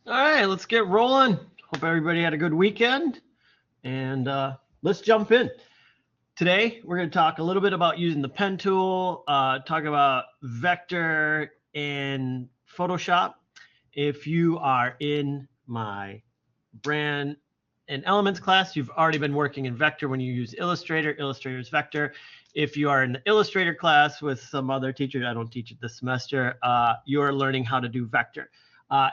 All right, let's get rolling. Hope everybody had a good weekend, and let's jump in. Today, we're going to talk a little bit about using the pen tool, talk about vector in Photoshop. If you are in my brand and elements class, you've already been working in vector when you use Illustrator. Illustrator is vector. If you are in the Illustrator class with some other teachers, I don't teach it this semester, you're learning how to do vector.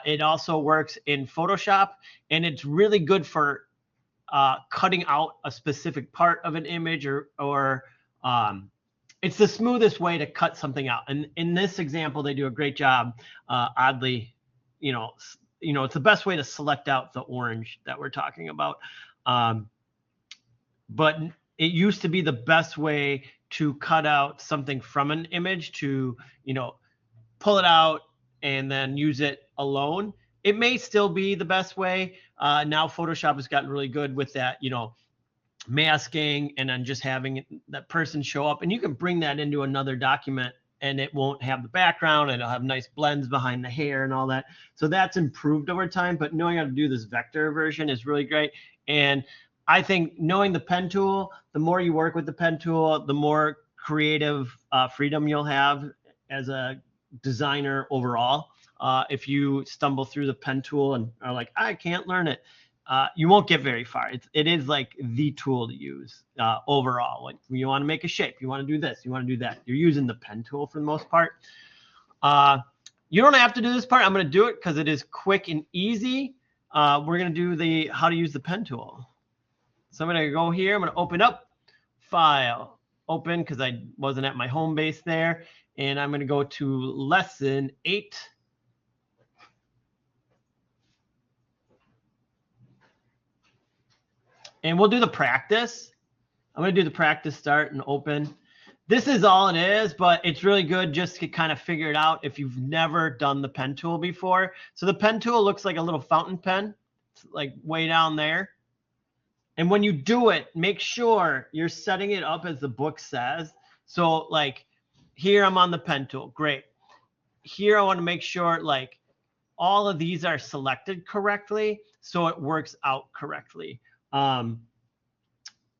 It also works in Photoshop, and it's really good for cutting out a specific part of an image or it's the smoothest way to cut something out. And in this example, they do a great job. Oddly, you know, it's the best way to select out the orange that we're talking about. But it used to be the best way to cut out something from an image to, pull it out and then use it alone. It may still be the best way. Now Photoshop has gotten really good with that, masking and then just having that person show up. And you can bring that into another document and it won't have the background and it'll have nice blends behind the hair and all that. So that's improved over time, but knowing how to do this vector version is really great. And I think knowing the pen tool, the more you work with the pen tool, the more creative freedom you'll have as a designer overall. If you stumble through the pen tool and are like, I can't learn it, you won't get very far. It is like the tool to use overall. Like you want to make a shape, you want to do this, you want to do that. You're using the pen tool for the most part. You don't have to do this part. I'm going to do it because it is quick and easy. We're going to do the how to use the pen tool. So I'm going to go here. I'm going to open up, File, Open, because I wasn't at my home base there. And I'm going to go to Lesson 8. And we'll do the practice. I'm going to do the practice start and open. This is all it is, but it's really good just to kind of figure it out if you've never done the pen tool before. So the pen tool looks like a little fountain pen. It's like way down there. And when you do it, make sure you're setting it up as the book says. So like here I'm on the pen tool. Great. Here I want to make sure like all of these are selected correctly so it works out correctly.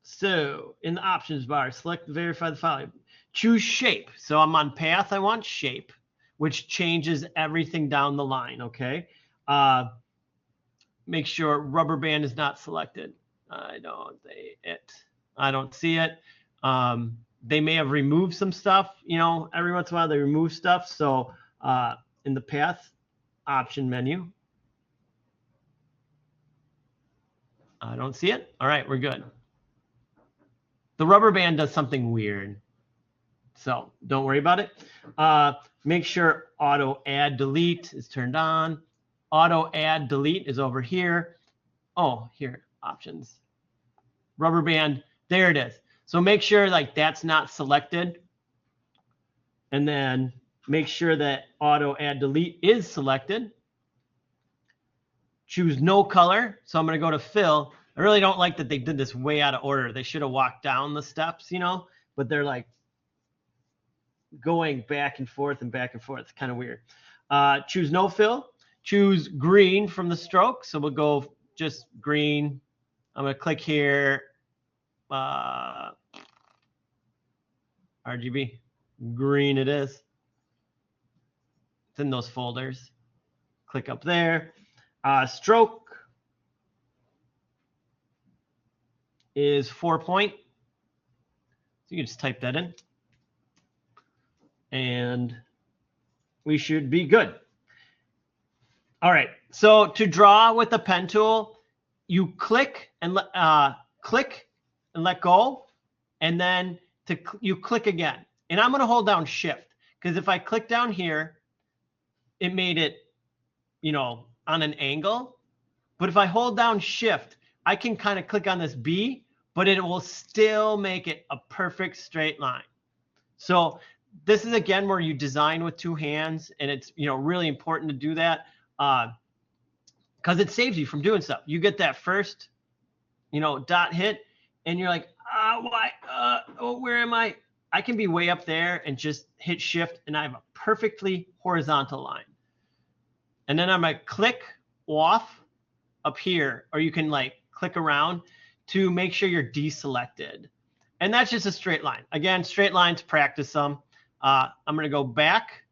So in the options bar, select verify the file. Choose shape. So I'm on path. I want shape, which changes everything down the line. Okay. Make sure rubber band is not selected. I don't see it. They may have removed some stuff, every once in a while they remove stuff. So in the path option menu, I don't see it. All right, we're good. The rubber band does something weird, so don't worry about it. Make sure auto add delete is turned on. Auto add delete is over here. Oh, here, options. Rubber band, there it is. So make sure like that's not selected. And then make sure that auto add delete is selected. Choose no color. So I'm going to go to fill. I really don't like that they did this way out of order. They should have walked down the steps, but they're like going back and forth and back and forth. It's kind of weird. Choose no fill. Choose green from the stroke. So we'll go just green. I'm going to click here. RGB. Green it is. It's in those folders. Click up there. Stroke is 4 point. So you can just type that in. And we should be good. All right. So to draw with the pen tool, you click and let go, and then you click again. And I'm going to hold down Shift because if I click down here, it made it, on an angle. But if I hold down Shift, I can kind of click on this B, but it will still make it a perfect straight line. So this is again where you design with two hands, and it's really important to do that because it saves you from doing stuff. You get that first dot hit, and you're like, why? Where am I? I can be way up there and just hit Shift, and I have a perfectly horizontal line. And then I'm going to click off up here, or you can like click around to make sure you're deselected. And that's just a straight line. Again, straight lines, practice them. I'm going to go back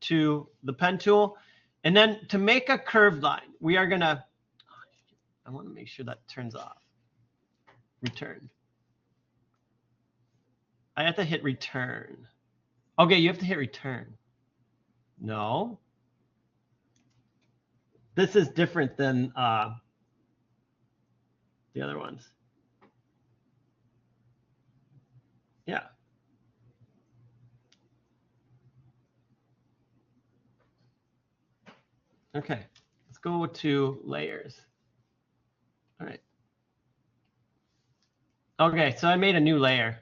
to the pen tool. And then to make a curved line, we are going to, I want to make sure that turns off. Return. I have to hit return. Okay, you have to hit return. No. This is different than the other ones. Yeah. Okay, let's go to layers. All right. Okay, so I made a new layer.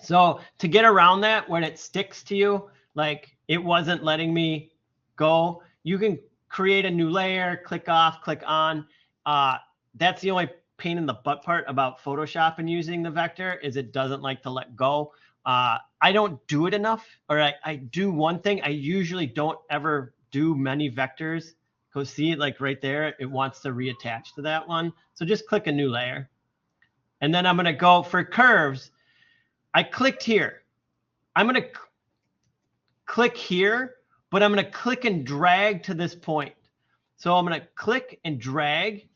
So to get around that, when it sticks to you, like it wasn't letting me go, you can create a new layer, click off, click on. That's the only pain in the butt part about Photoshop and using the vector is it doesn't like to let go. I don't do it enough, or I do one thing. I usually don't ever do many vectors. Go see it like right there. It wants to reattach to that one. So just click a new layer. And then I'm going to go for curves. I clicked here. I'm going to click here, but I'm going to click and drag to this point. So I'm going to click and drag,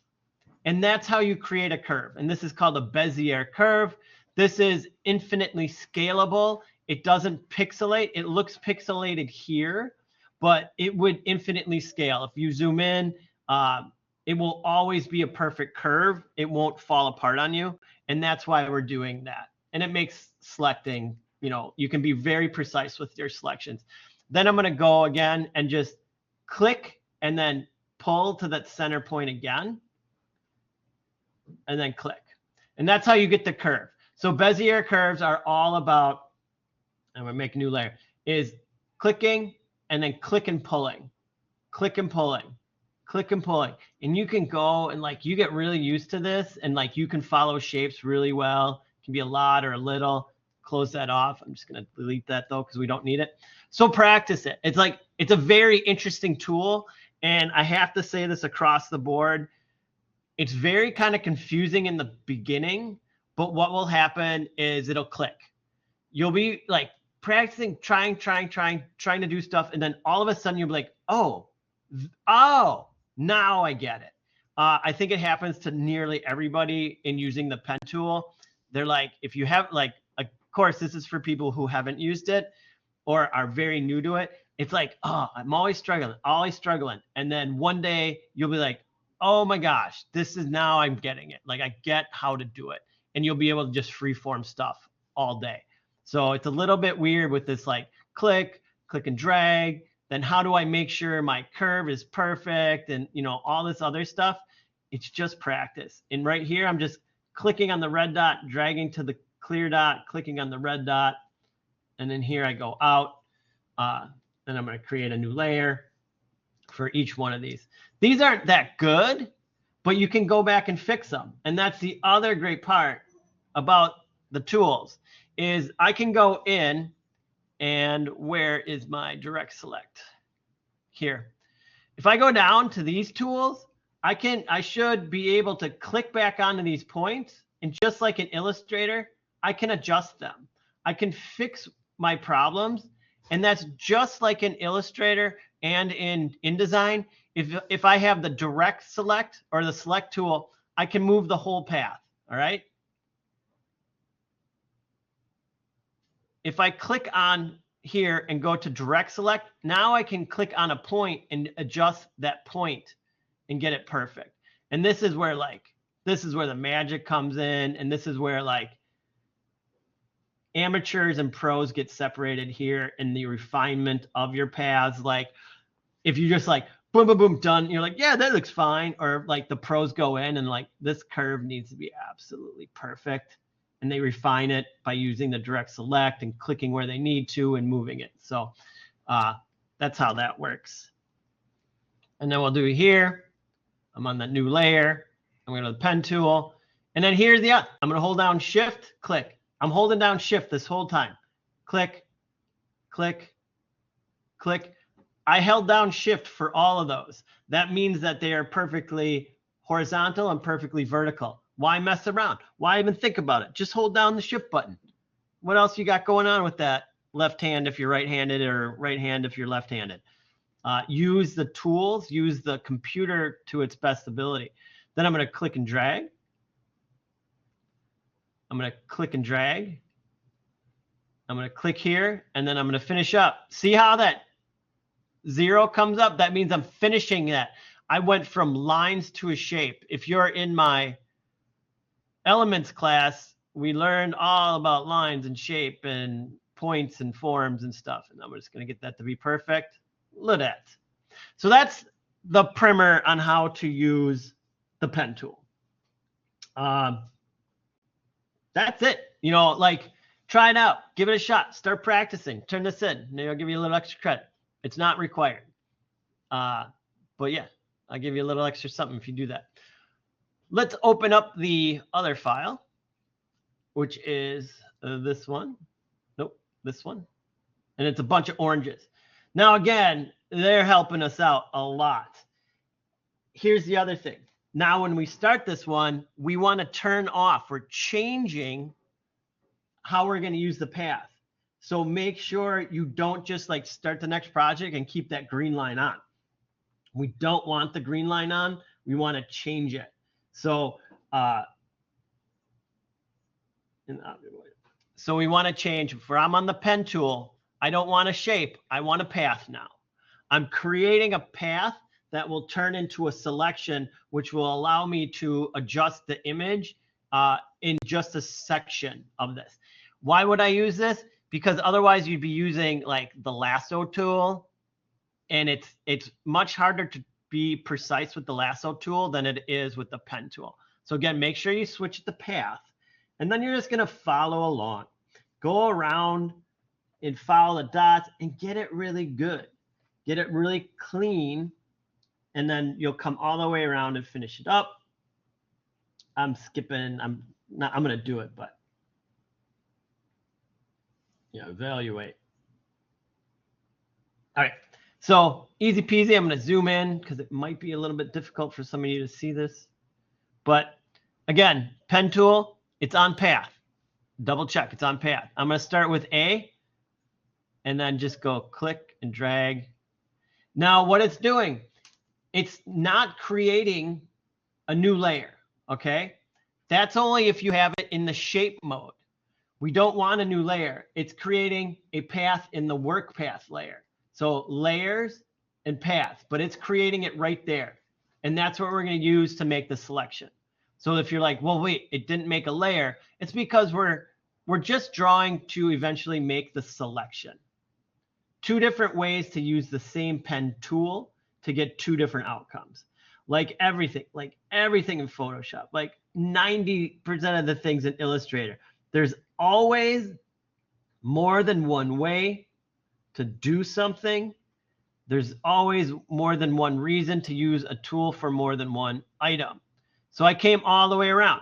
and that's how you create a curve. And this is called a Bezier curve. This is infinitely scalable. It doesn't pixelate. It looks pixelated here, but it would infinitely scale. If you zoom in, it will always be a perfect curve. It won't fall apart on you. And that's why we're doing that. And it makes selecting, you know, you can be very precise with your selections. Then I'm going to go again and just click and then pull to that center point again. And then click. And that's how you get the curve. So Bezier curves are all about, I'm going to make a new layer, is clicking and then click and pulling, click and pulling, click and pulling. And you can go and like, you get really used to this and like, you can follow shapes really well. It can be a lot or a little. Close that off. I'm just going to delete that though, because we don't need it. So practice it. It's like, it's a very interesting tool. And I have to say this across the board. It's very kind of confusing in the beginning, but what will happen is it'll click. You'll be like practicing, trying to do stuff. And then all of a sudden you'll be like, oh, now I get it. I think it happens to nearly everybody in using the pen tool. They're like, if you have like, of course, this is for people who haven't used it or are very new to it. It's like, oh, I'm always struggling. And then one day you'll be like, oh my gosh, this is now I'm getting it. Like I get how to do it. And you'll be able to just freeform stuff all day. So it's a little bit weird with this like click and drag. Then how do I make sure my curve is perfect and you know all this other stuff? It's just practice. And right here, I'm just clicking on the red dot, dragging to the clear dot, clicking on the red dot. And then here I go out. Then I'm going to create a new layer for each one of these. These aren't that good, but you can go back and fix them. And that's the other great part about the tools is I can go in and where is my direct select? Here. If I go down to these tools, I should be able to click back onto these points and just like in Illustrator, I can adjust them. I can fix my problems. And that's just like in Illustrator and in InDesign. If I have the direct select or the select tool, I can move the whole path. All right. If I click on here and go to direct select, now I can click on a point and adjust that point and get it perfect. And this is where the magic comes in. And this is where like amateurs and pros get separated here in the refinement of your paths. Like if you just like, boom, boom, boom, done. You're like, yeah, that looks fine. Or like the pros go in and like, this curve needs to be absolutely perfect. And they refine it by using the direct select and clicking where they need to and moving it. So that's how that works. And then we'll do here. I'm on that new layer. I'm going to the pen tool. And then here's the, I'm going to hold down shift, click. I'm holding down shift this whole time. Click, click, click. I held down shift for all of those. That means that they are perfectly horizontal and perfectly vertical. Why mess around? Why even think about it? Just hold down the shift button. What else you got going on with that? Left hand if you're right-handed, or right hand if you're left-handed. Use the tools, use the computer to its best ability. Then I'm going to click and drag. I'm going to click and drag. I'm going to click here, and then I'm going to finish up. See how that 0 comes up? That means I'm finishing that. I went from lines to a shape. If you're in my elements class, we learned all about lines and shape and points and forms and stuff. And I'm just going to get that to be perfect. Look at that. So that's the primer on how to use the pen tool. That's it. You know, like, try it out. Give it a shot. Start practicing. Turn this in. Maybe I'll give you a little extra credit. It's not required. But yeah, I'll give you a little extra something if you do that. Let's open up the other file, which is this one. Nope, this one. And it's a bunch of oranges. Now, again, they're helping us out a lot. Here's the other thing. Now, when we start this one, we want to turn off. We're changing how we're going to use the path. So make sure you don't just like start the next project and keep that green line on. We don't want the green line on. We want to change it. So, we want to change. If I'm on the pen tool, I don't want a shape. I want a path now. I'm creating a path that will turn into a selection, which will allow me to adjust the image in just a section of this. Why would I use this? Because otherwise you'd be using like the lasso tool, and it's much harder to be precise with the lasso tool than it is with the pen tool. So again, make sure you switch the path, and then you're just going to follow along. Go around and follow the dots and get it really good. Get it really clean, and then you'll come all the way around and finish it up. I'm skipping. I'm going to do it, but yeah, evaluate. All right. So easy peasy. I'm going to zoom in because it might be a little bit difficult for some of you to see this. But again, pen tool, it's on path. Double check, it's on path. I'm going to start with A and then just go click and drag. Now what it's doing, it's not creating a new layer, okay? That's only if you have it in the shape mode. We don't want a new layer. It's creating a path in the work path layer. So layers and path, but it's creating it right there. And that's what we're going to use to make the selection. So if you're like, well, wait, it didn't make a layer, it's because we're just drawing to eventually make the selection. Two different ways to use the same pen tool to get two different outcomes. Like everything in Photoshop, like 90% of the things in Illustrator, there's always more than one way to do something. There's always more than one reason to use a tool for more than one item. So I came all the way around.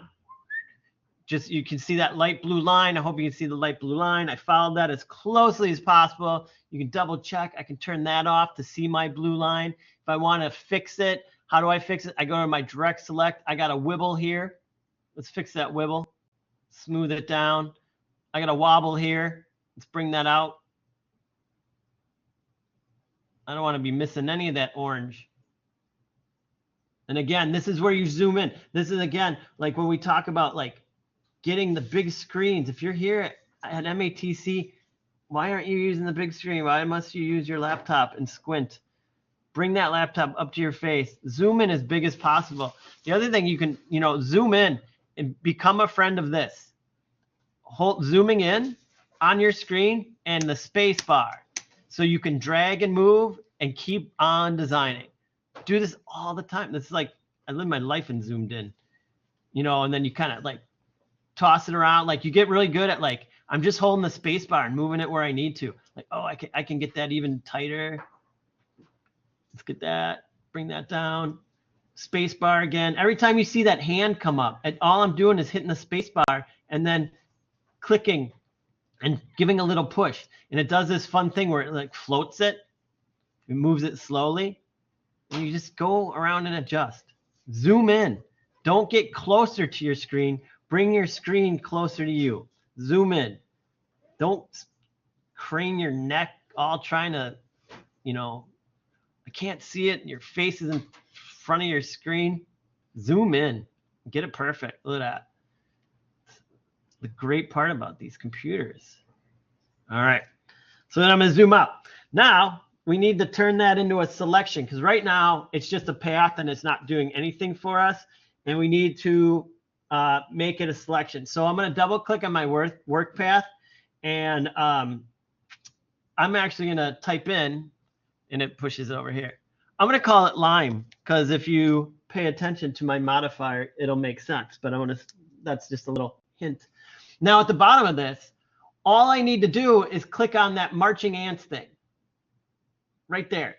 Just, you can see that light blue line. I hope you can see the light blue line. I followed that as closely as possible. You can double check. I can turn that off to see my blue line. If I want to fix it, how do I fix it? I go to my direct select. I got a wibble here. Let's fix that wibble. Smooth it down. I got a wobble here. Let's bring that out. I don't want to be missing any of that orange. And again, this is where you zoom in. This is, again, like when we talk about like getting the big screens. If you're here at MATC, why aren't you using the big screen? Why must you use your laptop and squint? Bring that laptop up to your face. Zoom in as big as possible. The other thing, you can, zoom in and become a friend of this. Zooming in on your screen and the space bar. So you can drag and move and keep on designing. Do this all the time. This is like, I live my life in zoomed in, and then you kind of like toss it around. Like you get really good at like, I'm just holding the space bar and moving it where I need to. Like, oh, I can get that even tighter. Let's get that, bring that down. Space bar again. Every time you see that hand come up, and all I'm doing is hitting the space bar and then clicking and giving a little push. And it does this fun thing where it like floats it. It moves it slowly. And you just go around and adjust. Zoom in. Don't get closer to your screen. Bring your screen closer to you. Zoom in. Don't crane your neck all trying to, I can't see it. Your face is in front of your screen. Zoom in. Get it perfect. Look at that. The great part about these computers. All right. So then I'm going to zoom out. Now we need to turn that into a selection because right now it's just a path and it's not doing anything for us. And we need to make it a selection. So I'm going to double click on my work path and I'm actually going to type in and it pushes it over here. I'm going to call it lime because if you pay attention to my modifier, it'll make sense. But that's just a little hint. Now at the bottom of this, all I need to do is click on that marching ants thing right there.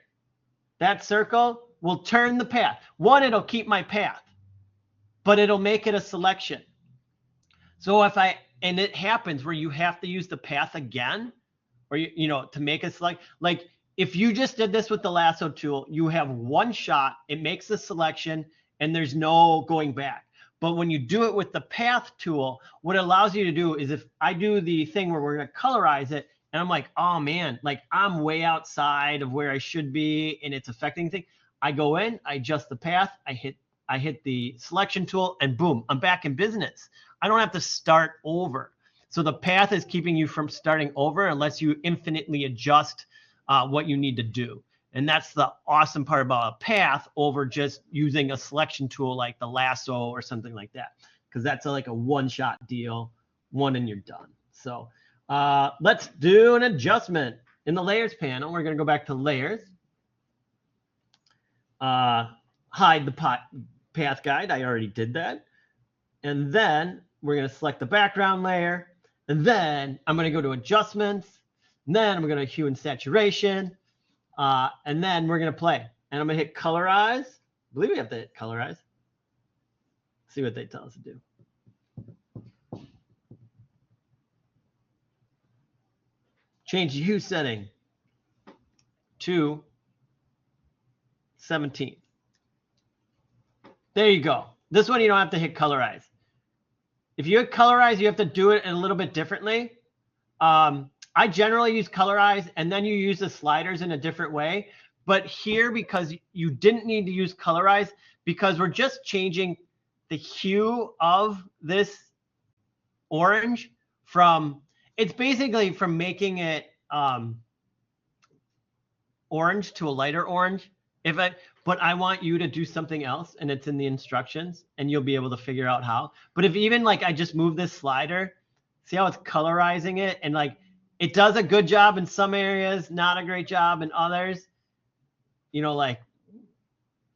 That circle will turn the path. One, it'll keep my path, but it'll make it a selection. So and it happens where you have to use the path again, or to make a select. Like if you just did this with the lasso tool, you have one shot, it makes the selection, and there's no going back. But when you do it with the path tool, what it allows you to do is if I do the thing where we're going to colorize it, and I'm like, oh man, like I'm way outside of where I should be, and it's affecting things. I go in, I adjust the path, I hit the selection tool, and boom, I'm back in business. I don't have to start over. So the path is keeping you from starting over unless you infinitely adjust what you need to do. And that's the awesome part about a path over just using a selection tool like the lasso or something like that, because that's like a one-shot deal, one and you're done. So let's do an adjustment. In the layers panel, we're going to go back to layers, hide the path guide. I already did that. And then we're going to select the background layer. And then I'm going to go to adjustments. And then I'm going to hue and saturation. And then we're going to play. And I'm going to hit colorize. I believe we have to hit colorize. See what they tell us to do. Change the hue setting to 17. There you go. This one you don't have to hit colorize. If you hit colorize, you have to do it a little bit differently. I generally use colorize and then you use the sliders in a different way. But here, because you didn't need to use colorize, because we're just changing the hue of this orange from, it's basically from making it orange to a lighter orange. But I want you to do something else, and it's in the instructions, and you'll be able to figure out how. But if even like I just move this slider, see how it's colorizing it, and like it does a good job in some areas, not a great job in others.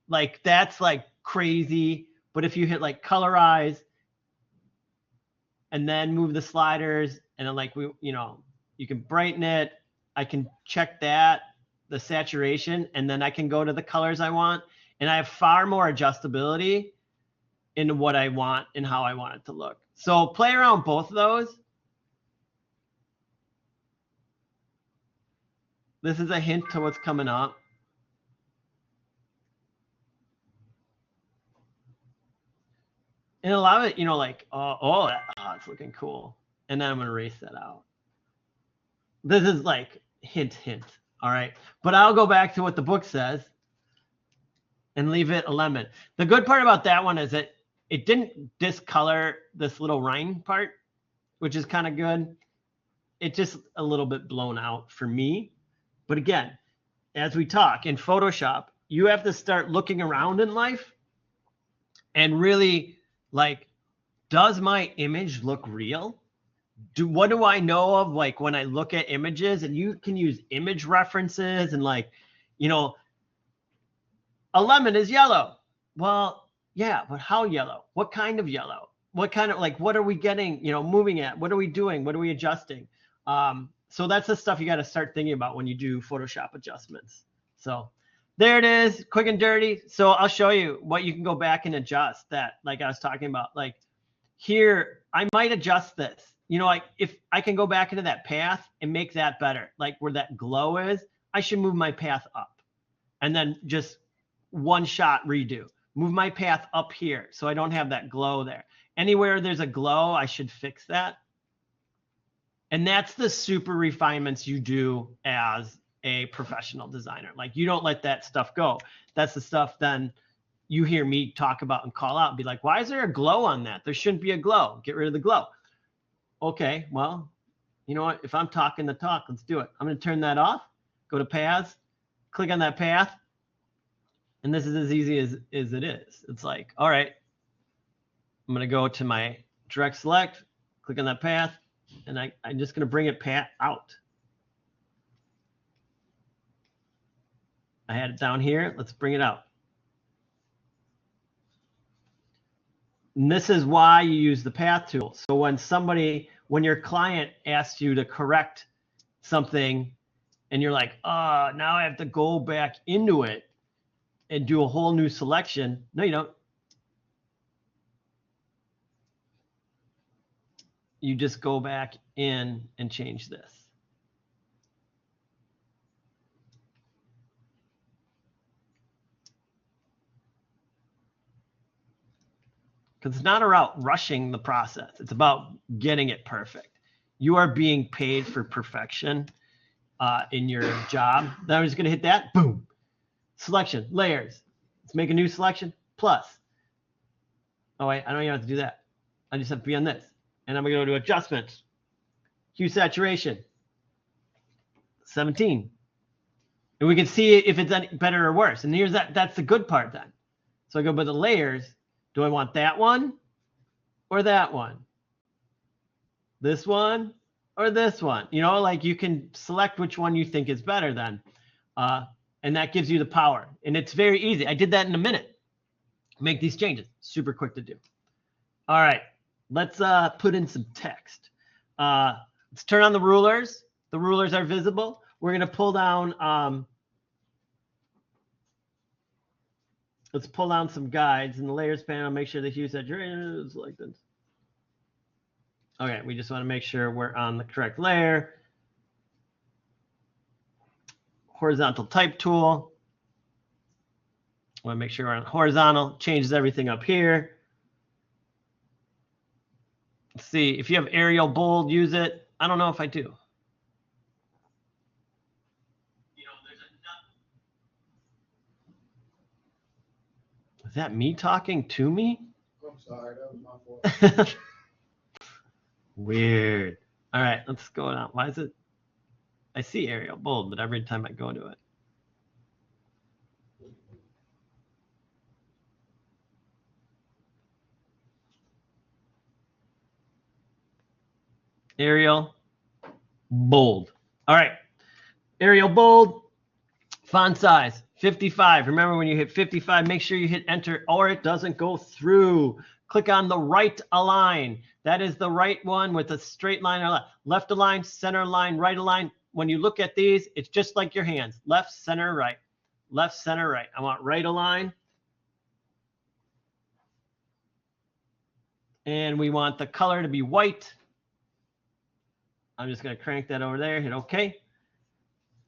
Like that's like crazy. But if you hit like colorize, and then move the sliders, and then like you can brighten it. I can check that. The saturation, and then I can go to the colors I want, and I have far more adjustability in what I want and how I want it to look. So play around both of those. This is a hint to what's coming up. And a lot of it, it's looking cool. And then I'm gonna erase that out. This is like hint. All right, but I'll go back to what the book says and leave it a lemon. The good part about that one is that it didn't discolor this little rind part, which is kind of good. It's just a little bit blown out for me. But again, as we talk in Photoshop, you have to start looking around in life and really like, does my image look real? What do I know of like when I look at images? And you can use image references and like, a lemon is yellow. Well, yeah, but how yellow? What kind of yellow? What kind of like, what are we getting, moving at? What are we doing? What are we adjusting? So that's the stuff you got to start thinking about when you do Photoshop adjustments. So there it is, quick and dirty. So I'll show you what you can go back and adjust that, like I was talking about. Like here, I might adjust this. Like if I can go back into that path and make that better, like where that glow is, I should move my path up. and then just one shot redo. Move my path up here so I don't have that glow there. Anywhere there's a glow, I should fix that. And that's the super refinements you do as a professional designer. Like, you don't let that stuff go. That's the stuff then you hear me talk about and call out and be like, why is there a glow on that? There shouldn't be a glow. Get rid of the glow. Okay, well, you know what? If I'm talking the talk, let's do it. I'm going to turn that off. Go to paths, click on that path. And this is as easy as it is. It's like, all right, I'm going to go to my direct select, click on that path, and I'm just going to bring it out. I had it down here. Let's bring it out. And this is why you use the path tool. So when your client asks you to correct something and you're like, oh, now I have to go back into it and do a whole new selection. No, you don't. You just go back in and change this. Because it's not about rushing the process. It's about getting it perfect. You are being paid for perfection in your job. Then I'm just going to hit that. Boom. Selection, layers. Let's make a new selection. Plus. Oh, wait, I don't even have to do that. I just have to be on this. And I'm going to go to adjustments. Hue saturation. 17. And we can see if it's better or worse. And here's that's the good part then. So I go by the layers. Do I want that one or that one? This one or this one? You know, like, you can select which one you think is better then. And that gives you the power. And it's very easy. I did that in a minute. Make these changes. Super quick to do. All right. Let's put in some text. Let's turn on the rulers. The rulers are visible. We're going to pull down. Let's pull down some guides in the layers panel. Make sure the hue saturation is like this. Okay, we just want to make sure we're on the correct layer. Horizontal type tool. I want to make sure we're on horizontal. Changes everything up here. Let's see, if you have Arial bold, use it. I don't know if I do. You know, is that me talking to me? I'm sorry, that was my fault. Weird. All right, let's go down. Why is it? I see Arial bold, but every time I go to it. Arial bold. All right. Arial bold. Font size 55. Remember, when you hit 55, make sure you hit enter or it doesn't go through. Click on the right align. That is the right one with a straight line or left align, center align, right align. When you look at these, it's just like your hands. Left, center, right. Left, center, right. I want right align. And we want the color to be white. I'm just going to crank that over there, hit OK.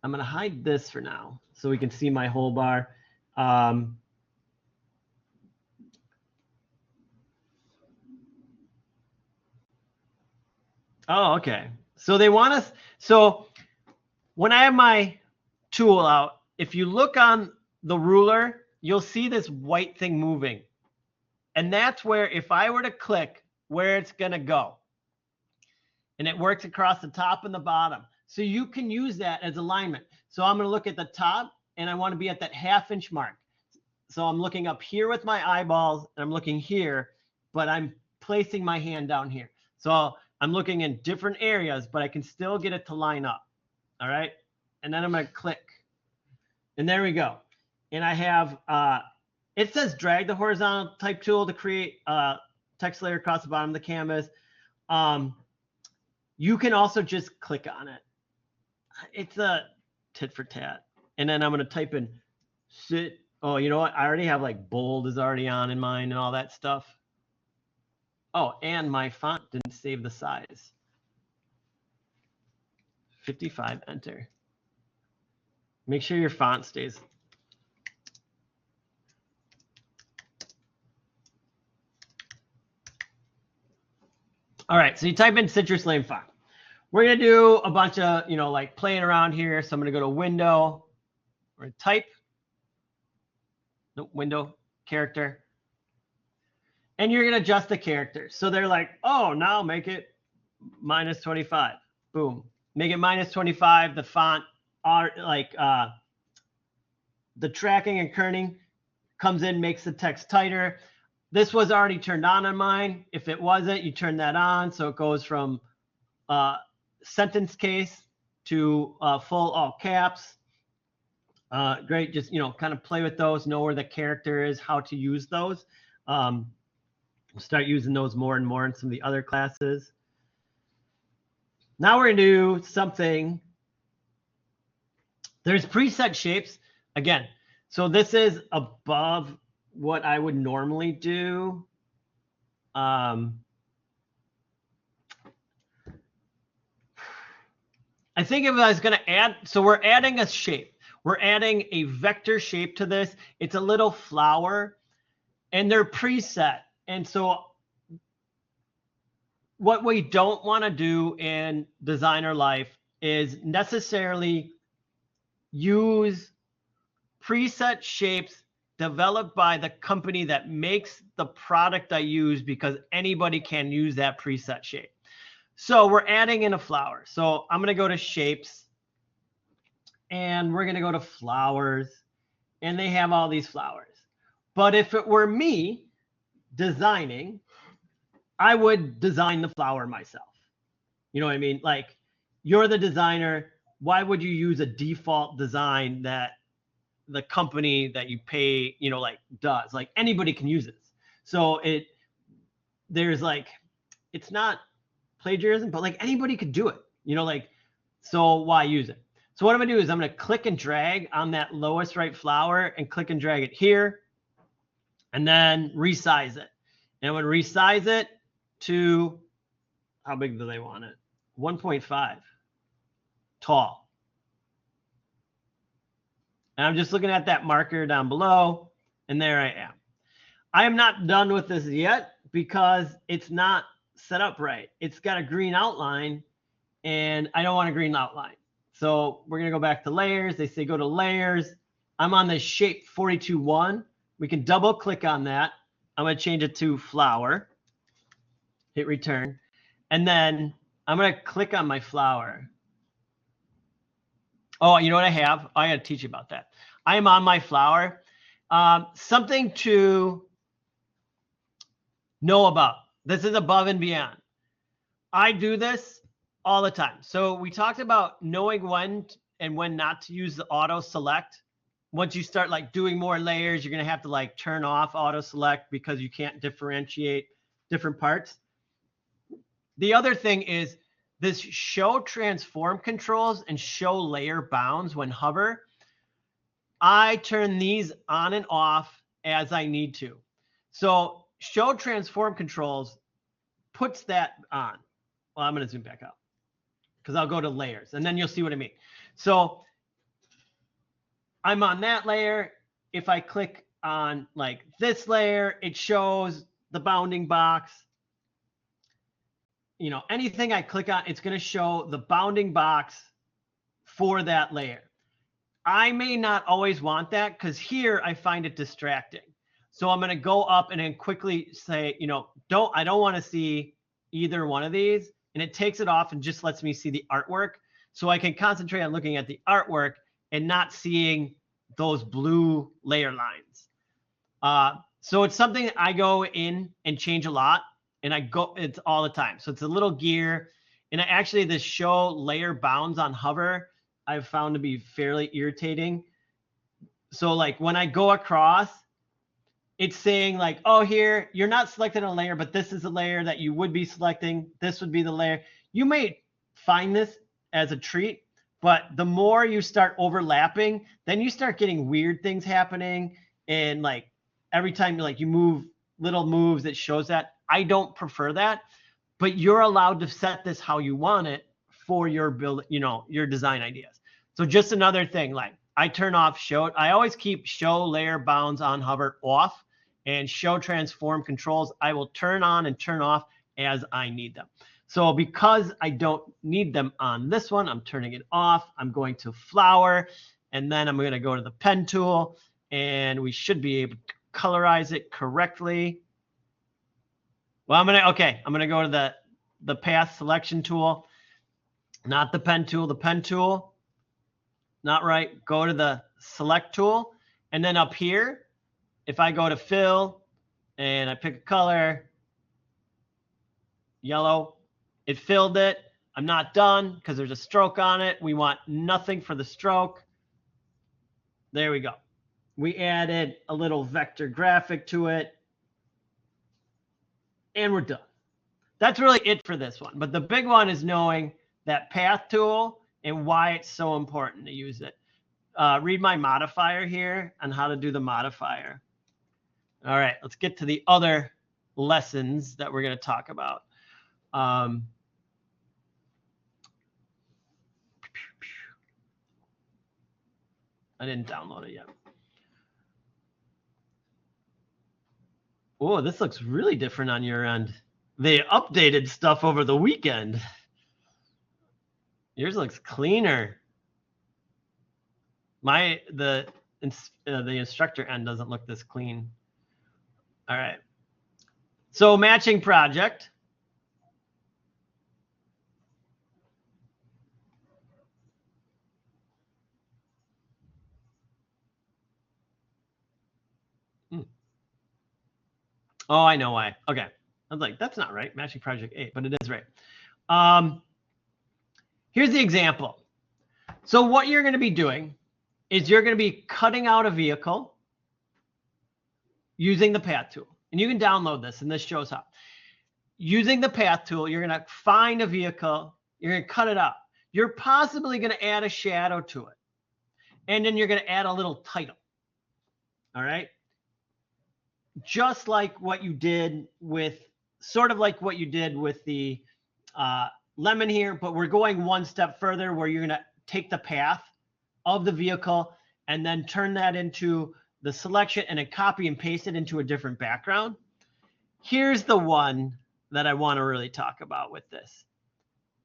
I'm going to hide this for now so we can see my whole bar. Oh, okay. So they want us. So when I have my tool out, if you look on the ruler, you'll see this white thing moving. And that's where, if I were to click, where it's going to go. And it works across the top and the bottom. So you can use that as alignment. So I'm going to look at the top, and I want to be at that ½ mark. So I'm looking up here with my eyeballs, and I'm looking here, but I'm placing my hand down here. So I'm looking in different areas, but I can still get it to line up. All right. And then I'm going to click. And there we go. And I have, it says drag the horizontal type tool to create a text layer across the bottom of the canvas. You can also just click on it. It's a tit for tat. And then I'm going to type in sit. Oh, you know what? I already have like bold is already on in mine and all that stuff. Oh, and my font didn't save the size. 55, enter. Make sure your font stays All right, so you type in citrus lane font. We're gonna do a bunch of, like playing around here. So I'm gonna go to window or type, nope, window, character. And you're gonna adjust the characters. So they're like, oh, now make it -25. Boom, make it -25. The font are like the tracking and kerning comes in, makes the text tighter. This was already turned on mine. If it wasn't, you turn that on. So it goes from sentence case to full all caps. Great, just, kind of play with those, know where the character is, how to use those. We'll start using those more and more in some of the other classes. Now we're gonna do something. There's preset shapes. Again, so this is above what I would normally do. I think if I was going to add, so we're adding a shape. We're adding a vector shape to this. It's a little flower, and they're preset. And so what we don't want to do in designer life is necessarily use preset shapes developed by the company that makes the product I use, because anybody can use that preset shape. So we're adding in a flower. So I'm going to go to shapes, and we're going to go to flowers, and they have all these flowers. But if it were me designing, I would design the flower myself. You know what I mean? Like, you're the designer. Why would you use a default design that the company that you pay, does? Like, anybody can use it. So there's like, it's not plagiarism, but like anybody could do it, so why use it? So what I'm gonna do is I'm gonna click and drag on that lowest right flower and click and drag it here, and then resize it. And I'm gonna resize it to, how big do they want it? 1.5 tall. And I'm just looking at that marker down below, and there I am. I am not done with this yet because it's not set up right. It's got a green outline, and I don't want a green outline. So we're going to go back to layers. They say go to layers. I'm on the shape 42.1. We can double click on that. I'm going to change it to flower. Hit return. And then I'm going to click on my flower. Oh, you know what I have? I got to teach you about that. I am on my flower. Something to know about. This is above and beyond. I do this all the time. So we talked about knowing when and when not to use the auto select. Once you start like doing more layers, you're going to have to like turn off auto select because you can't differentiate different parts. The other thing is this show transform controls and show layer bounds when hover. I turn these on and off as I need to. So show transform controls puts that on. Well, I'm going to zoom back out because I'll go to layers and then you'll see what I mean. So I'm on that layer. If I click on like this layer, it shows the bounding box. Anything I click on, it's going to show the bounding box for that layer. I may not always want that because here I find it distracting. So I'm going to go up and then quickly say, I don't want to see either one of these. And it takes it off and just lets me see the artwork. So I can concentrate on looking at the artwork and not seeing those blue layer lines. So it's something that I go in and change a lot. And it's all the time. So it's a little gear. And actually this show layer bounds on hover, I've found to be fairly irritating. So like when I go across, it's saying like, oh, here, you're not selecting a layer, but this is a layer that you would be selecting. This would be the layer. You may find this as a treat, but the more you start overlapping, then you start getting weird things happening. And like every time you move little moves, it shows that. I don't prefer that, but you're allowed to set this how you want it for your build, your design ideas. So just another thing, like I turn off show. I always keep show layer bounds on hover off, and show transform controls I will turn on and turn off as I need them. So because I don't need them on this one, I'm turning it off. I'm going to flower, and then I'm going to go to the pen tool, and we should be able to colorize it correctly. Well, I'm going to go to the path selection tool, not the pen tool. The pen tool, not right. Go to the select tool, and then up here, if I go to fill and I pick a color, yellow, it filled it. I'm not done because there's a stroke on it. We want nothing for the stroke. There we go. We added a little vector graphic to it, and we're done. That's really it for this one. But the big one is knowing that path tool and why it's so important to use it. Read my modifier here on how to do the modifier. All right, let's get to the other lessons that we're going to talk about. I didn't download it yet. Oh, this looks really different on your end. They updated stuff over the weekend. Yours looks cleaner. The instructor end doesn't look this clean. All right. So matching project. Oh, I know why. Okay. I was like, that's not right. Matching project 8, but it is right. Here's the example. So what you're going to be doing is you're going to be cutting out a vehicle using the path tool. And you can download this, and this shows how. Using the path tool, you're going to find a vehicle. You're going to cut it out. You're possibly going to add a shadow to it. And then you're going to add a little title. All right? Just like what you did with, sort of like what you did with the lemon here, but we're going one step further where you're going to take the path of the vehicle and then turn that into the selection and then copy and paste it into a different background. Here's the one that I want to really talk about with this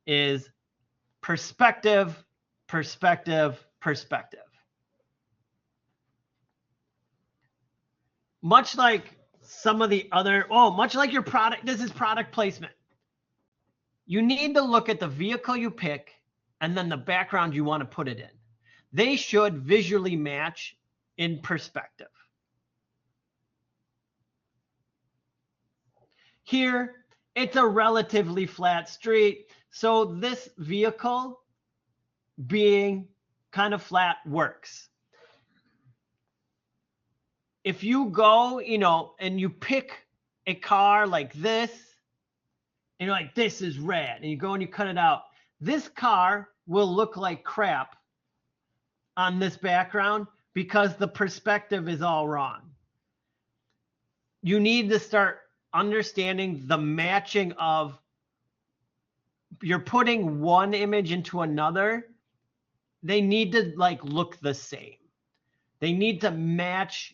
is perspective, perspective, perspective. Much like some of the other, much like your product, this is product placement. You need to look at the vehicle you pick and then the background you want to put it in. They should visually match in perspective. Here, it's a relatively flat street, so this vehicle being kind of flat works. If you go, and you pick a car like this, and you're like, this is rad, and you go and you cut it out, this car will look like crap on this background because the perspective is all wrong. You need to start understanding the matching of, you're putting one image into another, they need to look the same. They need to match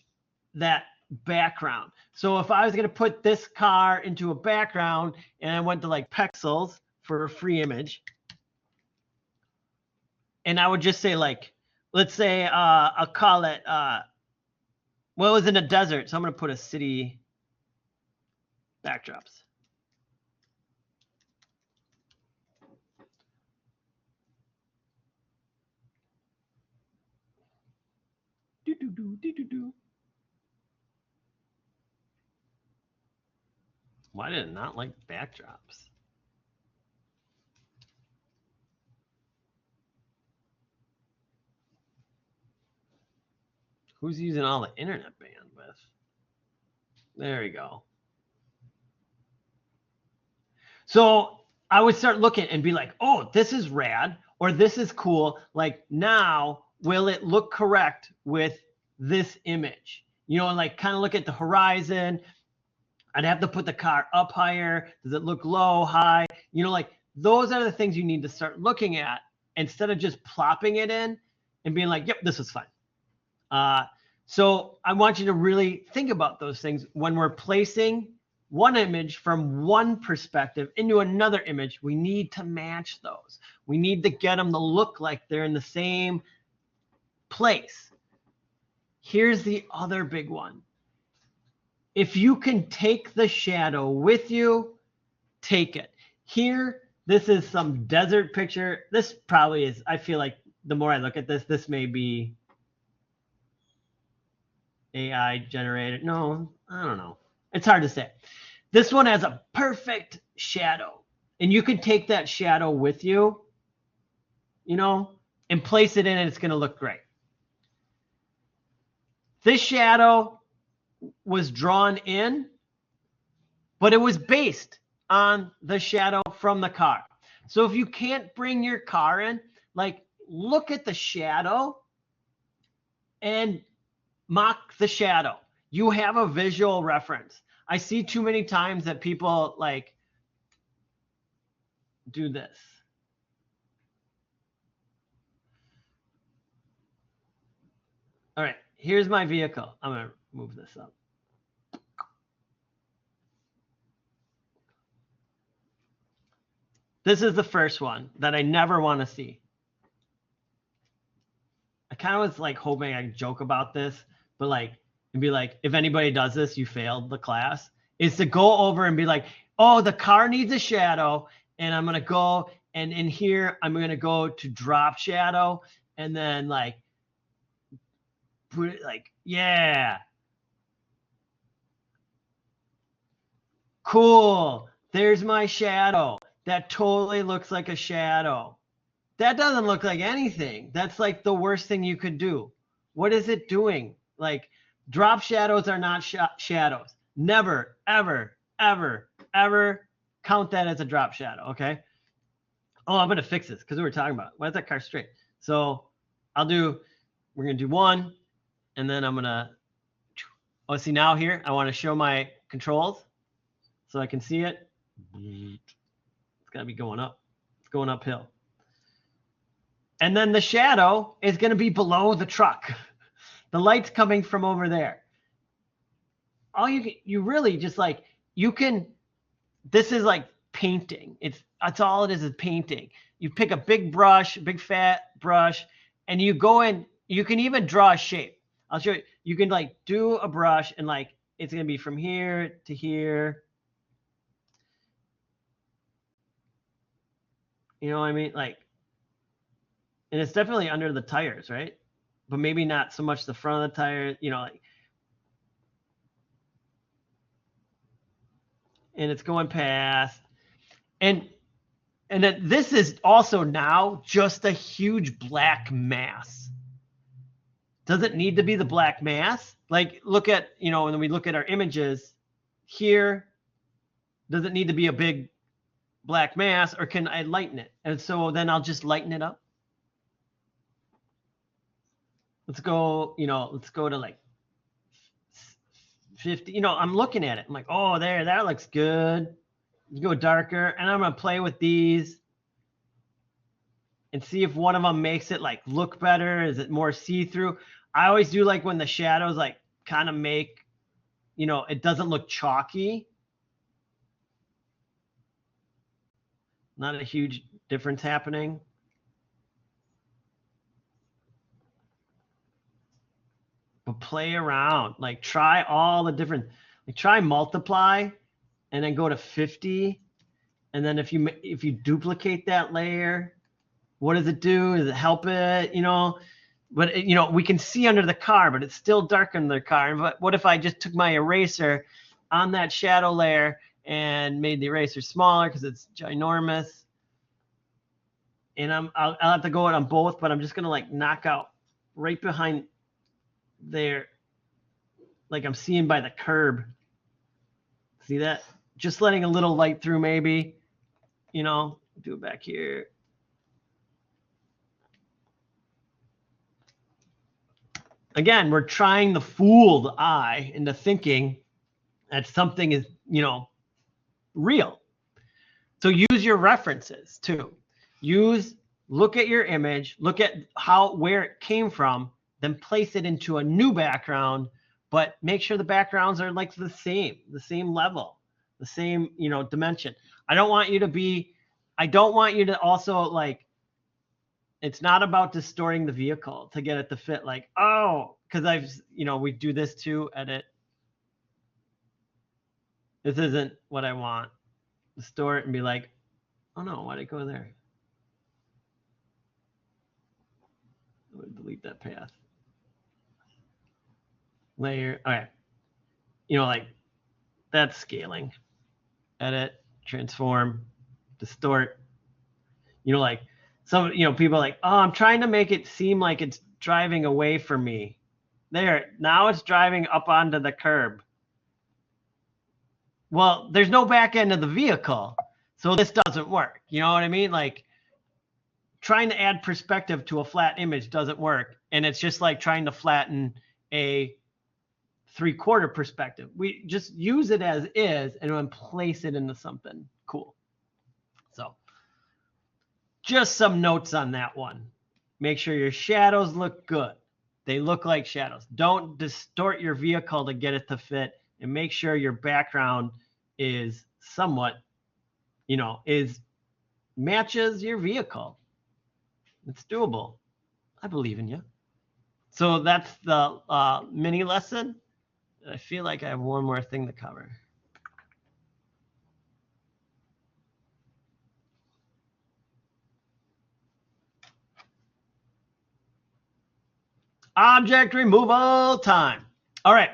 that background. So if I was going to put this car into a background and I went to Pexels for a free image, and I would just say let's say I'll call it, well, it was in a desert, so I'm going to put a city backdrops. Why did it not like backdrops? Who's using all the internet bandwidth? There we go. So I would start looking and be like, oh, this is rad, or this is cool. Now, will it look correct with this image? Kind of look at the horizon. I'd have to put the car up higher. Does it look low, high? Those are the things you need to start looking at instead of just plopping it in and being like, yep, this is fine. So I want you to really think about those things when we're placing one image from one perspective into another image, we need to match those. We need to get them to look like they're in the same place. Here's the other big one. If you can take the shadow with you, take it. Here, this is some desert picture. This probably is, I feel like the more I look at this, this may be AI generated. No, I don't know. It's hard to say. This one has a perfect shadow, and you can take that shadow with you, you know, and place it in, and it's going to look great. This shadow was drawn in, but it was based on the shadow from the car. So if you can't bring your car in, like, look at the shadow and mock the shadow. You have a visual reference. I see too many times that people like do this. All right, here's my vehicle. I'm going to move this up. This is the first one that I never want to see. I kind of was like hoping I could joke about this, but like, and be like, if anybody does this, you failed the class, is to go over and be like, oh, the car needs a shadow. And I'm going to go, and in here, I'm going to go to drop shadow. And then like, put it like, yeah. Cool. There's my shadow. That totally looks like a shadow. That doesn't look like anything. That's like the worst thing you could do. What is it doing? Like, drop shadows are not shadows. Never, ever, ever, ever count that as a drop shadow, okay? Oh, I'm going to fix this because we were talking about it. Why is that car straight? So we're going to do one, and then I'm going to, oh, see now here, I want to show my controls so I can see it. It's got to be going up. It's going uphill. And then the shadow is going to be below the truck. The light's coming from over there. All you really just like, you can, this is like painting. That's all it is painting. You pick a big brush, big fat brush, and you go in, you can even draw a shape. I'll show you. You can like do a brush and like, it's going to be from here to here. You know what I mean? Like, and it's definitely under the tires, right? But maybe not so much the front of the tire, you know, like, and it's going past. And then this is also now just a huge black mass. Does it need to be the black mass? Like, look at, you know, when we look at our images here, does it need to be a big black mass, or can I lighten it? And so then I'll just lighten it up. Let's go, you know, let's go to like 50. You know, I'm looking at it. I'm like, oh, there, that looks good. You go darker, and I'm going to play with these and see if one of them makes it like look better. Is it more see-through? I always do like when the shadows like kind of make, you know, it doesn't look chalky. Not a huge difference happening. But play around, like try all the different, like try multiply and then go to 50. And then if you duplicate that layer, what does it do? Does it help it? You know, but you know, we can see under the car, but it's still dark under the car. But what if I just took my eraser on that shadow layer and made the eraser smaller because it's ginormous? And I'll have to go on both, but I'm just gonna like knock out right behind there, like I'm seeing by the curb. See that? Just letting a little light through, maybe, you know, do it back here. Again, we're trying to fool the eye into thinking that something is, you know, real. So use your references too. Look at your image, look at where it came from, then place it into a new background, but make sure the backgrounds are like the same level. the same, dimension. I don't want you to also like, it's not about distorting the vehicle to get it to fit like, oh, because we do this too, edit. This isn't what I want. Distort and be like, oh no, why'd it go there? I'm gonna delete that path. Layer, all right. Like that's scaling. Edit, transform, distort. Like some, people are like, oh, I'm trying to make it seem like it's driving away from me. There, now it's driving up onto the curb. Well, there's no back end of the vehicle, so this doesn't work. You know what I mean? Like trying to add perspective to a flat image doesn't work. And it's just like trying to flatten a 3/4 perspective. We just use it as is and then place it into something cool. So just some notes on that one. Make sure your shadows look good. They look like shadows. Don't distort your vehicle to get it to fit, and make sure your background is somewhat, matches your vehicle. It's doable. I believe in you. So that's the mini lesson. I feel like I have one more thing to cover. Object removal time. All right,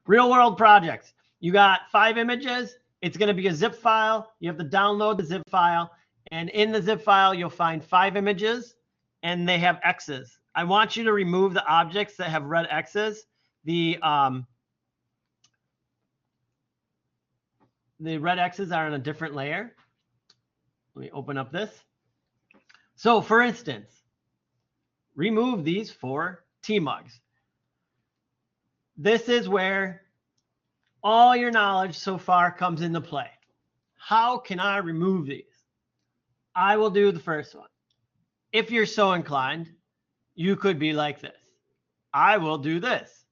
real world projects. You got 5 images. It's going to be a zip file. You have to download the zip file. And in the zip file, you'll find 5 images, and they have X's. I want you to remove the objects that have red X's. The red X's are on a different layer. Let me open up this. So for instance, remove these 4 T-mugs. This is where all your knowledge so far comes into play. How can I remove these? I will do the first one. If you're so inclined, you could be like this. I will do this.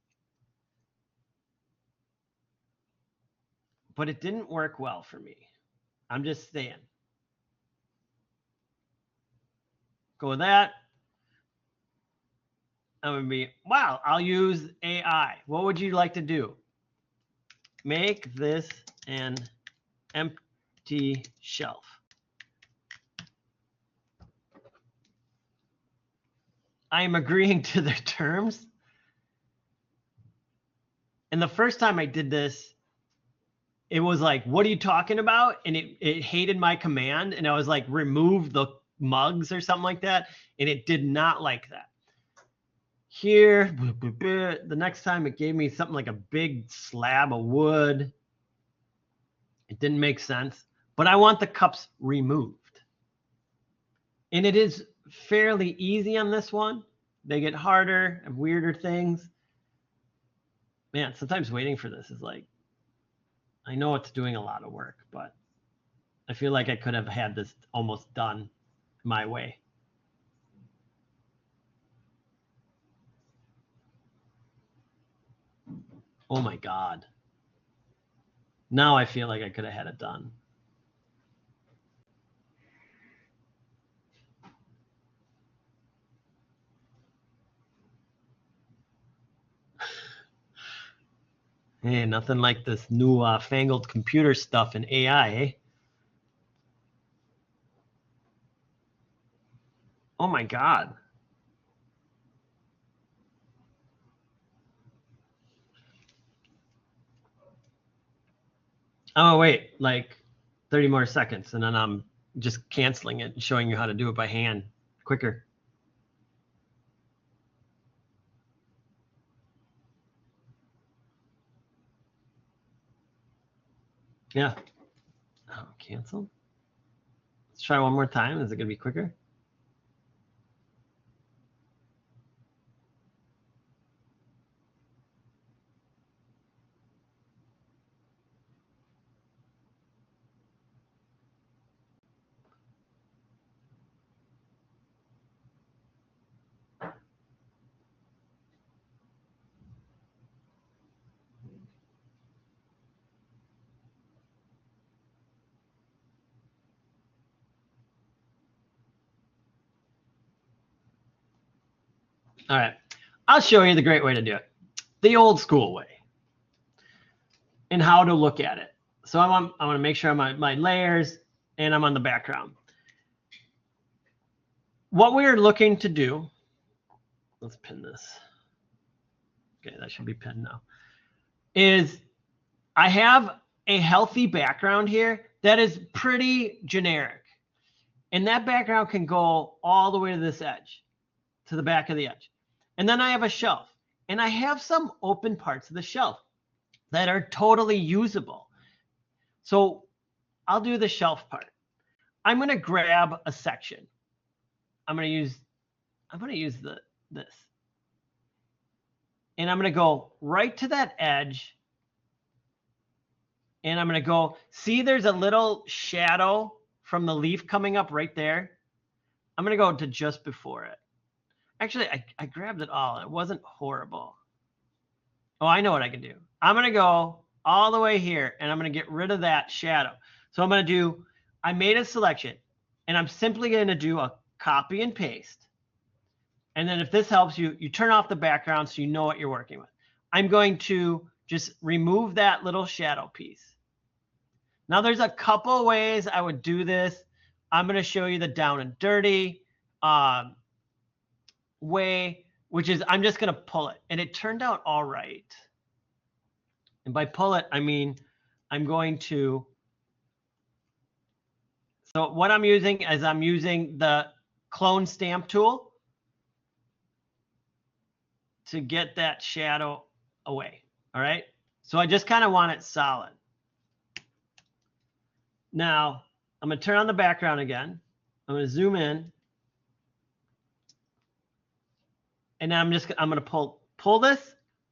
But it didn't work well for me. I'm just saying. Go with that. I'm going to be, wow, I'll use AI. What would you like to do? Make this an empty shelf. I am agreeing to their terms. And the first time I did this, it was like, what are you talking about? And it hated my command. And I was like, remove the mugs or something like that. And it did not like that. Here, the next time it gave me something like a big slab of wood. It didn't make sense. But I want the cups removed. And it is fairly easy on this one. They get harder and weirder things. Man, sometimes waiting for this is like, I know it's doing a lot of work, but I feel like I could have had this almost done my way. Oh my God. Now I feel like I could have had it done. Hey, nothing like this new fangled computer stuff in AI, eh? Oh my God. Oh, wait, like 30 more seconds, and then I'm just canceling it and showing you how to do it by hand quicker. Yeah. Oh, cancel. Let's try one more time. Is it going to be quicker? All right. I'll show you the great way to do it. The old school way. And how to look at it. So I want to make sure I'm on my layers and I'm on the background. What we're looking to do, let's pin this. Okay, that should be pinned now. Is I have a healthy background here that is pretty generic. And that background can go all the way to this edge, to the back of the edge. And then I have a shelf. And I have some open parts of the shelf that are totally usable. So I'll do the shelf part. I'm going to grab a section. I'm going to use this. And I'm going to go right to that edge. And I'm going to go, see there's a little shadow from the leaf coming up right there. I'm going to go to just before it. Actually, I grabbed it all. It wasn't horrible. Oh, I know what I can do. I'm going to go all the way here, and I'm going to get rid of that shadow. So I'm going to do, I made a selection, and I'm simply going to do a copy and paste. And then if this helps you, you turn off the background so you know what you're working with. I'm going to just remove that little shadow piece. Now there's a couple ways I would do this. I'm going to show you the down and dirty way, which is I'm just going to pull it. And it turned out all right. And by pull it, I mean I'm going to, so what I'm using is I'm using the clone stamp tool to get that shadow away. All right. So I just kind of want it solid. Now I'm going to turn on the background again. I'm going to zoom in. And now I'm going to pull this,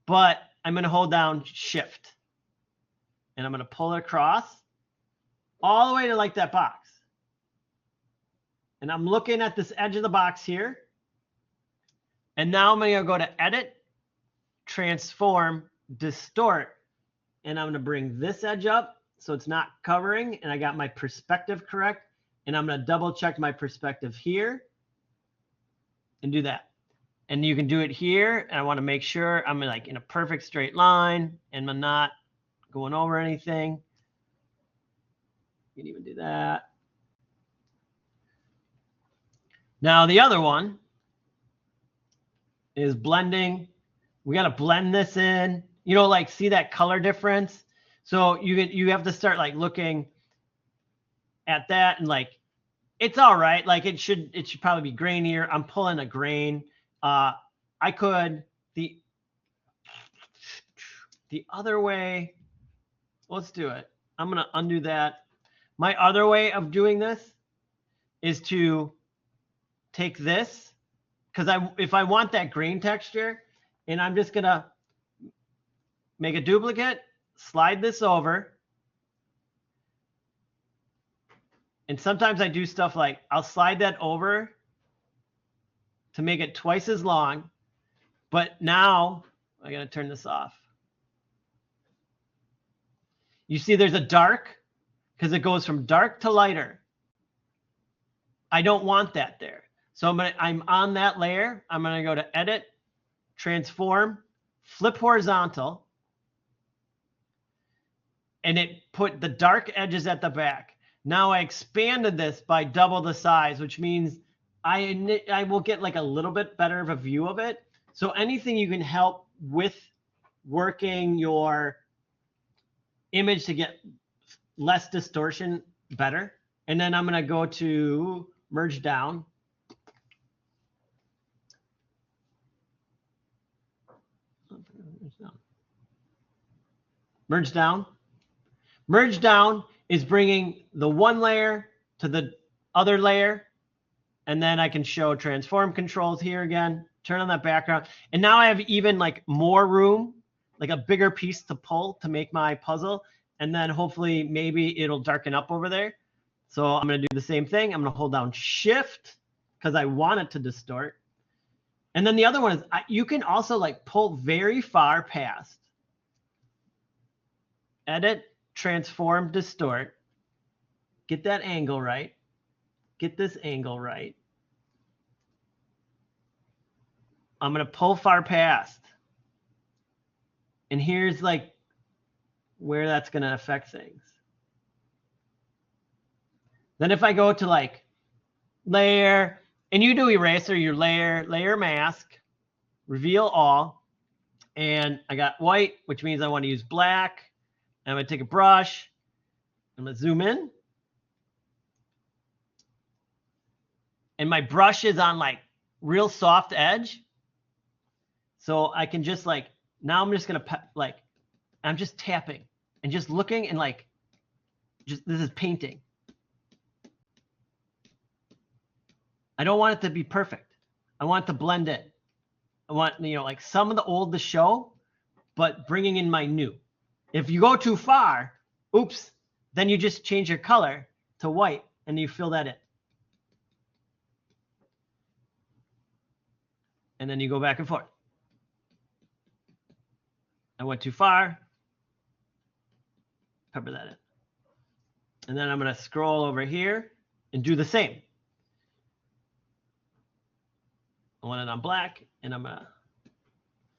but I'm going to hold down shift. And I'm going to pull it across all the way to like that box. And I'm looking at this edge of the box here. And now I'm going to go to edit, transform, distort. And I'm going to bring this edge up so it's not covering. And I got my perspective correct. And I'm going to double check my perspective here and do that. And you can do it here. And I want to make sure I'm like in a perfect straight line and I'm not going over anything. You can even do that. Now the other one is blending. We got to blend this in, you know, like see that color difference. So you have to start like looking at that and like, it's all right. Like it should probably be grainier. I'm pulling a grain. I could, the other way, let's do it. I'm going to undo that. My other way of doing this is to take this, because if I want that grain texture, and I'm just going to make a duplicate, slide this over. And sometimes I do stuff like I'll slide that over to make it twice as long. But now I got to turn this off. You see there's a dark because it goes from dark to lighter. I don't want that there. So I'm on that layer. I'm going to go to edit, transform, flip horizontal. And it put the dark edges at the back. Now I expanded this by double the size, which means I will get like a little bit better of a view of it. So anything you can help with working your image to get less distortion, better. And then I'm going to go to merge down. Merge down. Merge down is bringing the one layer to the other layer. And then I can show transform controls here again, turn on that background. And now I have even like more room, like a bigger piece to pull to make my puzzle. And then hopefully maybe it'll darken up over there. So I'm going to do the same thing. I'm going to hold down shift because I want it to distort. And then the other one is you can also like pull very far past. Edit, transform, distort. Get that angle right. Get this angle right. I'm going to pull far past. And here's like where that's going to affect things. Then if I go to like layer, and you do eraser, your layer mask, reveal all, and I got white, which means I want to use black. I'm going to take a brush, I'm going to zoom in. And my brush is on like real soft edge. So I can just like, now I'm just going to like, I'm just tapping and just looking and like, just this is painting. I don't want it to be perfect. I want it to blend in. I want, you know, like some of the old to show, but bringing in my new. If you go too far, oops, then you just change your color to white and you fill that in. And then you go back and forth. I went too far. Pepper that in. And then I'm going to scroll over here and do the same. I want it on black, and I'm going to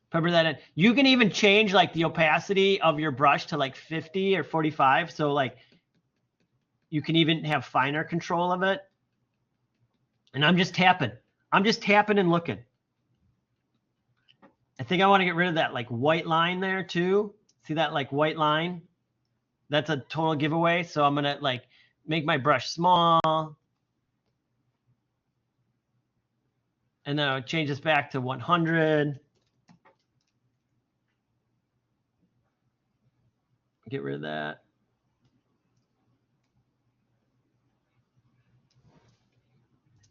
pepper that in. You can even change like the opacity of your brush to like 50 or 45. So like you can even have finer control of it. And I'm just tapping. I'm just tapping and looking. I think I want to get rid of that like white line there too. See that like white line? That's a total giveaway. So I'm going to like make my brush small. And then I'll change this back to 100. Get rid of that.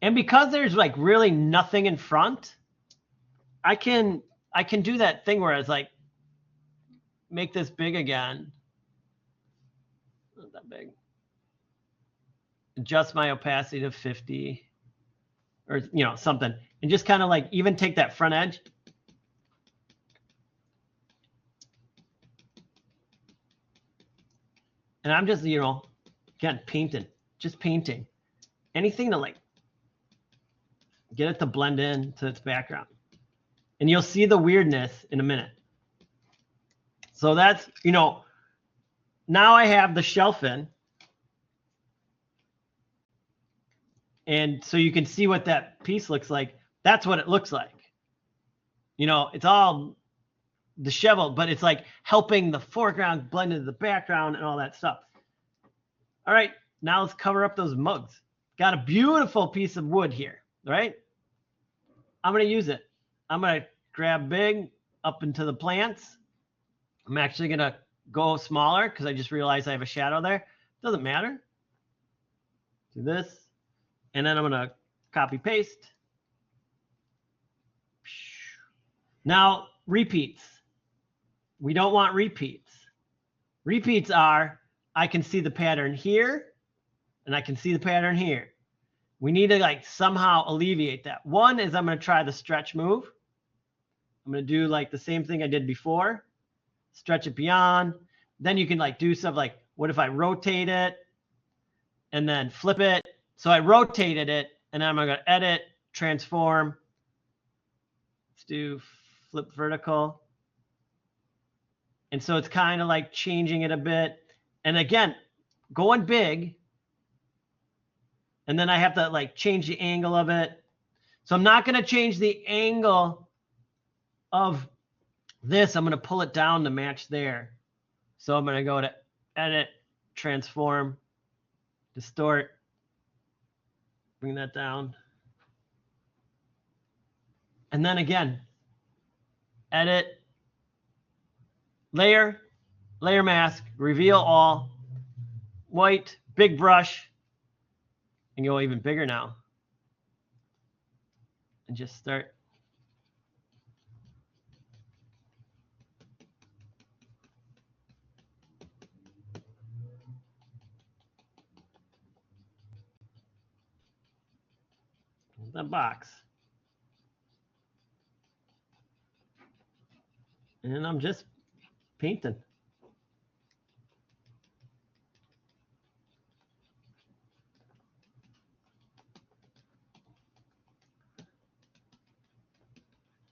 And because there's like really nothing in front, I can do that thing where I was like, make this big again. Not that big. Adjust my opacity to 50 or, you know, something. And just kind of like even take that front edge. And I'm just, you know, again, painting, just painting. Anything to like get it to blend in to its background. And you'll see the weirdness in a minute. So that's, you know, now I have the shelf in. And so you can see what that piece looks like. That's what it looks like. You know, it's all disheveled, but it's like helping the foreground blend into the background and all that stuff. All right, now let's cover up those mugs. Got a beautiful piece of wood here, right? I'm going to use it. I'm going to grab big up into the plants. I'm actually going to go smaller because I just realized I have a shadow there. Doesn't matter. Do this. And then I'm going to copy paste. Now, repeats. We don't want repeats. Repeats are, I can see the pattern here, and I can see the pattern here. We need to like somehow alleviate that. One is I'm going to try the stretch move. I'm going to do like the same thing I did before. Stretch it beyond. Then you can like do stuff like, what if I rotate it and then flip it? So I rotated it, and then I'm going to edit, transform. Let's do flip vertical. And so it's kind of like changing it a bit. And again, going big. And then I have to like change the angle of it. So I'm not going to change the angle of this. I'm going to pull it down to match there. So I'm going to go to edit, transform, distort, bring that down. And then again, edit, layer, layer mask, reveal all, white, big brush, and go even bigger now. And just start. The box. And I'm just painting.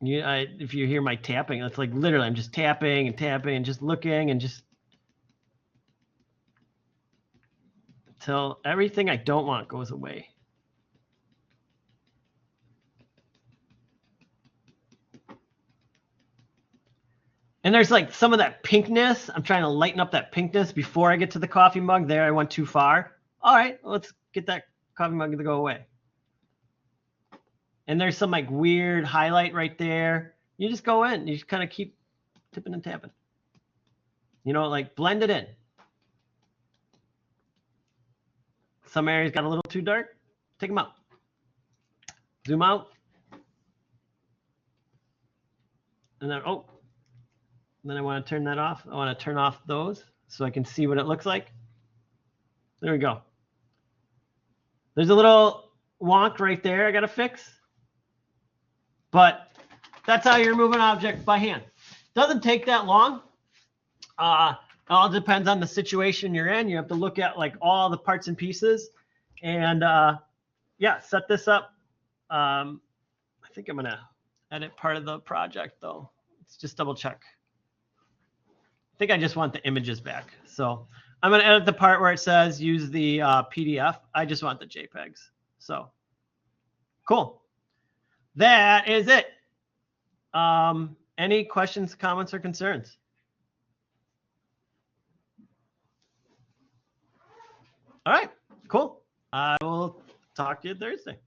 If you hear my tapping, it's like literally I'm just tapping and tapping and just looking and just until everything I don't want goes away. And there's like some of that pinkness. I'm trying to lighten up that pinkness before I get to the coffee mug. There, I went too far. All right, let's get that coffee mug to go away. And there's some like weird highlight right there. You just go in. You just kind of keep tipping and tapping. You know, like blend it in. Some areas got a little too dark. Take them out. Zoom out. And then, oh, then I want to turn that off. I want to turn off those so I can see what it looks like. There we go. There's a little wonk right there I got to fix. But that's how you remove an object by hand. Doesn't take that long. It all depends on the situation you're in. You have to look at like all the parts and pieces. And yeah, set this up. I think I'm going to edit part of the project though. Let's just double check. I think I just want the images back. So I'm going to edit the part where it says use the PDF. I just want the JPEGs. So cool. That is it. Any questions, comments, or concerns? All right, cool. I will talk to you Thursday.